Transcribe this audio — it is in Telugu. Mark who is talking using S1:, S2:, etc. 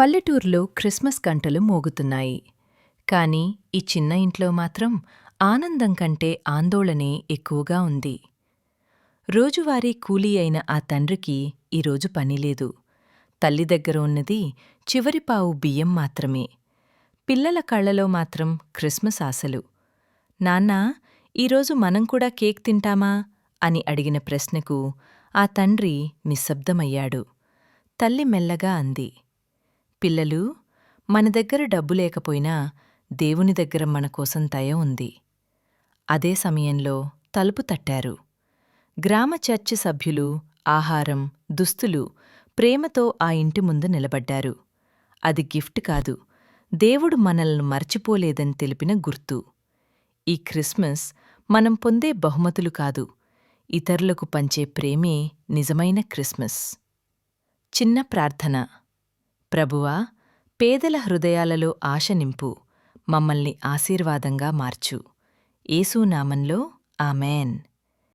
S1: పల్లెటూరులో క్రిస్మస్ గంటలు మోగుతున్నాయి. కాని ఈ చిన్న ఇంట్లో మాత్రం ఆనందం కంటే ఆందోళనే ఎక్కువగా ఉంది. రోజువారీ కూలీ అయిన ఆ తండ్రికి ఈరోజు పనిలేదు. తల్లి దగ్గర ఉన్నది చివరి పావు బియ్యం మాత్రమే. పిల్లల కళ్లలో మాత్రం క్రిస్మస్ ఆశలు. నాన్నా, ఈరోజు మనం కూడా కేక్ తింటామా అని అడిగిన ప్రశ్నకు ఆ తండ్రి నిశ్శబ్దమయ్యాడు. తల్లి మెల్లగా అంది, పిల్లలూ, మన దగ్గర డబ్బు లేకపోయినా దేవుని దగ్గర మనకోసం దయ ఉంది. అదే సమయంలో తలుపు తట్టారు. గ్రామ చర్చి సభ్యులు ఆహారం, దుస్తులు ప్రేమతో ఆ ఇంటి ముందు నిలబడ్డారు. అది గిఫ్ట్ కాదు, దేవుడు మనల్ని మర్చిపోలేదని తెలిపిన గుర్తు. ఈ క్రిస్మస్ మనం పొందే బహుమతులు కాదు, ఇతరులకు పంచే ప్రేమే నిజమైన క్రిస్మస్. చిన్న ప్రార్థన. ప్రభువా, పేదల హృదయాలలో ఆశ నింపు, మమ్మల్ని ఆశీర్వాదంగా మార్చు. యేసు నామంలో ఆమేన్.